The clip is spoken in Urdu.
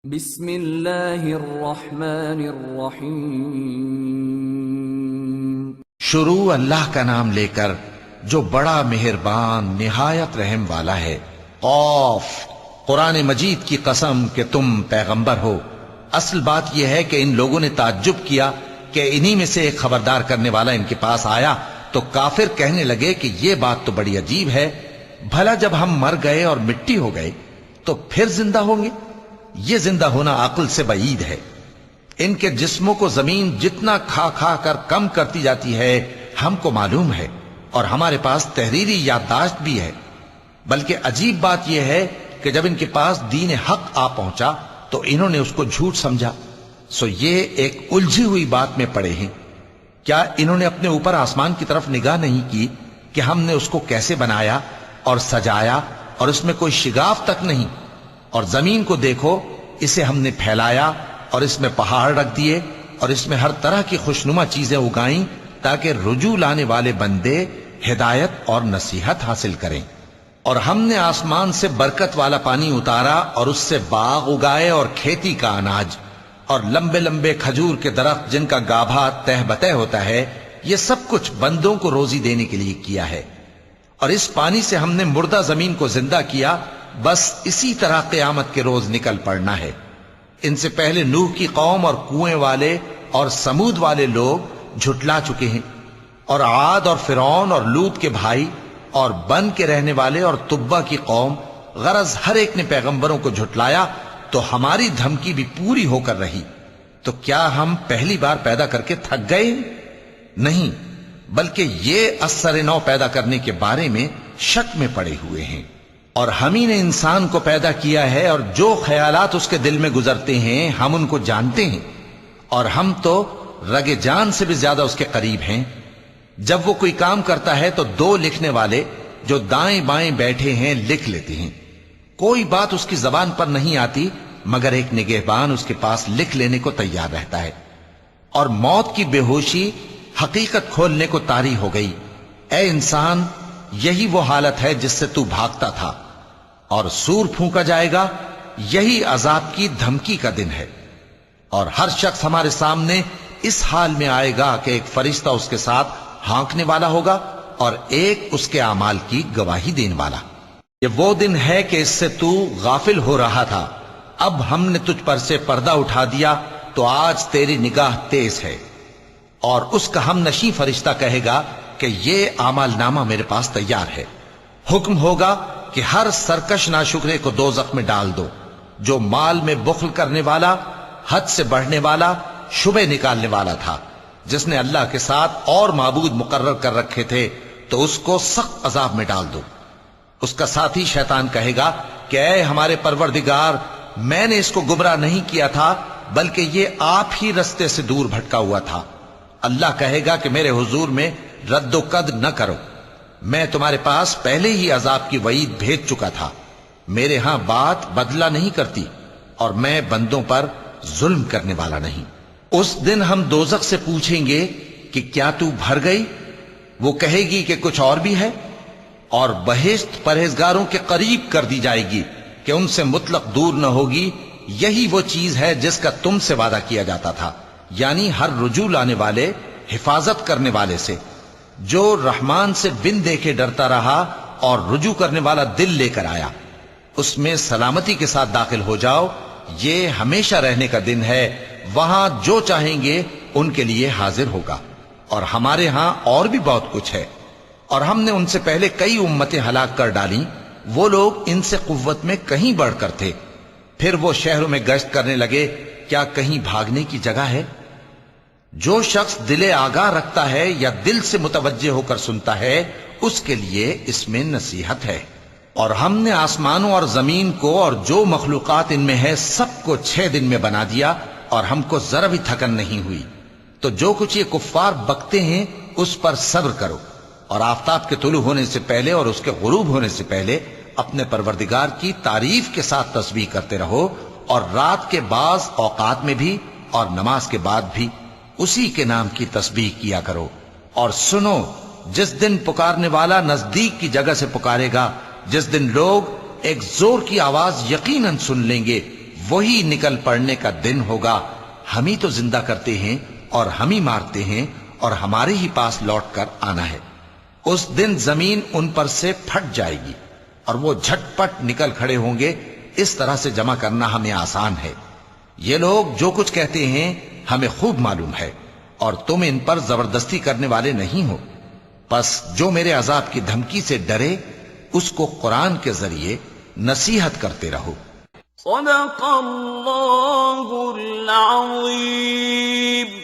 بسم اللہ الرحمن الرحیم۔ شروع اللہ کا نام لے کر جو بڑا مہربان نہایت رحم والا ہے۔ قاف، قرآن مجید کی قسم کہ تم پیغمبر ہو۔ اصل بات یہ ہے کہ ان لوگوں نے تعجب کیا کہ انہی میں سے ایک خبردار کرنے والا ان کے پاس آیا تو کافر کہنے لگے کہ یہ بات تو بڑی عجیب ہے، بھلا جب ہم مر گئے اور مٹی ہو گئے تو پھر زندہ ہوں گے؟ یہ زندہ ہونا عقل سے بعید ہے۔ ان کے جسموں کو زمین جتنا کھا کھا کر کم کرتی جاتی ہے ہم کو معلوم ہے، اور ہمارے پاس تحریری یادداشت بھی ہے۔ بلکہ عجیب بات یہ ہے کہ جب ان کے پاس دین حق آ پہنچا تو انہوں نے اس کو جھوٹ سمجھا۔ سو یہ ایک الجھی ہوئی بات میں پڑے ہیں۔ کیا انہوں نے اپنے اوپر آسمان کی طرف نگاہ نہیں کی کہ ہم نے اس کو کیسے بنایا اور سجایا، اور اس میں کوئی شگاف تک نہیں؟ اور زمین کو دیکھو، اسے ہم نے پھیلایا اور اس میں پہاڑ رکھ دیے اور اس میں ہر طرح کی خوشنما چیزیں اگائیں تاکہ رجوع لانے والے بندے ہدایت اور نصیحت حاصل کریں۔ اور ہم نے آسمان سے برکت والا پانی اتارا اور اس سے باغ اگائے اور کھیتی کا اناج اور لمبے لمبے کھجور کے درخت جن کا گابھا تہ بتہ ہوتا ہے۔ یہ سب کچھ بندوں کو روزی دینے کے لیے کیا ہے۔ اور اس پانی سے ہم نے مردہ زمین کو زندہ کیا، بس اسی طرح قیامت کے روز نکل پڑنا ہے۔ ان سے پہلے نوح کی قوم اور کنویں والے اور سمود والے لوگ جھٹلا چکے ہیں، اور عاد اور فرعون اور لوط کے بھائی اور بن کے رہنے والے اور تبا کی قوم، غرض ہر ایک نے پیغمبروں کو جھٹلایا، تو ہماری دھمکی بھی پوری ہو کر رہی۔ تو کیا ہم پہلی بار پیدا کر کے تھک گئے؟ نہیں، بلکہ یہ اثر نو پیدا کرنے کے بارے میں شک میں پڑے ہوئے ہیں۔ اور ہم ہی نے انسان کو پیدا کیا ہے، اور جو خیالات اس کے دل میں گزرتے ہیں ہم ان کو جانتے ہیں، اور ہم تو رگ جان سے بھی زیادہ اس کے قریب ہیں۔ جب وہ کوئی کام کرتا ہے تو دو لکھنے والے جو دائیں بائیں بیٹھے ہیں لکھ لیتے ہیں۔ کوئی بات اس کی زبان پر نہیں آتی مگر ایک نگہبان اس کے پاس لکھ لینے کو تیار رہتا ہے۔ اور موت کی بے ہوشی حقیقت کھولنے کو طاری ہو گئی۔ اے انسان، یہی وہ حالت ہے جس سے تو بھاگتا تھا، اور سور پھونکا جائے گا، یہی عذاب کی دھمکی کا دن ہے۔ اور ہر شخص ہمارے سامنے اس حال میں آئے گا کہ ایک فرشتہ اس کے ساتھ ہانکنے والا ہوگا اور ایک اس کے اعمال کی گواہی دینے والا۔ یہ وہ دن ہے کہ اس سے تو غافل ہو رہا تھا، اب ہم نے تجھ پر سے پردہ اٹھا دیا تو آج تیری نگاہ تیز ہے۔ اور اس کا ہم نشیں فرشتہ کہے گا کہ یہ اعمال نامہ میرے پاس تیار ہے۔ حکم ہوگا کہ ہر سرکش ناشکرے کو دوزخ میں ڈال دو، جو مال میں بخل کرنے والا، حد سے بڑھنے والا، شبہ نکالنے والا تھا، جس نے اللہ کے ساتھ اور معبود مقرر کر رکھے تھے، تو اس کو سخت عذاب میں ڈال دو۔ اس کا ساتھی شیطان کہے گا کہ اے ہمارے پروردگار، میں نے اس کو گمراہ نہیں کیا تھا بلکہ یہ آپ ہی رستے سے دور بھٹکا ہوا تھا۔ اللہ کہے گا کہ میرے حضور میں رد و قد نہ کرو، میں تمہارے پاس پہلے ہی عذاب کی وعید بھیج چکا تھا۔ میرے ہاں بات بدلہ نہیں کرتی، اور میں بندوں پر ظلم کرنے والا نہیں۔ اس دن ہم دوزخ سے پوچھیں گے کہ کیا تو بھر گئی؟ وہ کہے گی کہ کچھ اور بھی ہے۔ اور بہشت پرہیزگاروں کے قریب کر دی جائے گی کہ ان سے مطلق دور نہ ہوگی۔ یہی وہ چیز ہے جس کا تم سے وعدہ کیا جاتا تھا، یعنی ہر رجوع لانے والے، حفاظت کرنے والے سے، جو رحمان سے بن دیکھے ڈرتا رہا اور رجوع کرنے والا دل لے کر آیا، اس میں سلامتی کے ساتھ داخل ہو جاؤ۔ یہ ہمیشہ رہنے کا دن ہے، وہاں جو چاہیں گے ان کے لیے حاضر ہوگا۔ اور ہمارے ہاں اور بھی بہت کچھ ہے، اور ہم نے ان سے پہلے کئی امتیں ہلاک کر ڈالیں، وہ لوگ ان سے قوت میں کہیں بڑھ کر تھے۔ پھر وہ شہروں میں گشت کرنے لگے، کیا کہیں بھاگنے کی جگہ ہے؟ جو شخص دل آگاہ رکھتا ہے یا دل سے متوجہ ہو کر سنتا ہے، اس کے لیے اس میں نصیحت ہے۔ اور ہم نے آسمانوں اور زمین کو اور جو مخلوقات ان میں ہے سب کو 6 دن میں بنا دیا، اور ہم کو ذرا بھی تھکن نہیں ہوئی۔ تو جو کچھ یہ کفار بکتے ہیں اس پر صبر کرو، اور آفتاب کے طلوع ہونے سے پہلے اور اس کے غروب ہونے سے پہلے اپنے پروردگار کی تعریف کے ساتھ تسبیح کرتے رہو، اور رات کے بعض اوقات میں بھی اور نماز کے بعد بھی اسی کے نام کی تسبیح کیا کرو۔ اور سنو، جس دن پکارنے والا نزدیک کی جگہ سے پکارے گا، جس دن لوگ ایک زور کی آواز یقیناً سن لیں گے، وہی نکل پڑنے کا دن ہوگا، ہم ہی تو زندہ کرتے ہیں اور ہم ہی مارتے ہیں اور ہمارے ہی پاس لوٹ کر آنا ہے۔ اس دن زمین ان پر سے پھٹ جائے گی اور وہ جھٹ پٹ نکل کھڑے ہوں گے۔ اس طرح سے جمع کرنا ہمیں آسان ہے۔ یہ لوگ جو کچھ کہتے ہیں ہمیں خوب معلوم ہے، اور تم ان پر زبردستی کرنے والے نہیں ہو۔ پس جو میرے عذاب کی دھمکی سے ڈرے اس کو قرآن کے ذریعے نصیحت کرتے رہو۔ صدق اللہ العظیم۔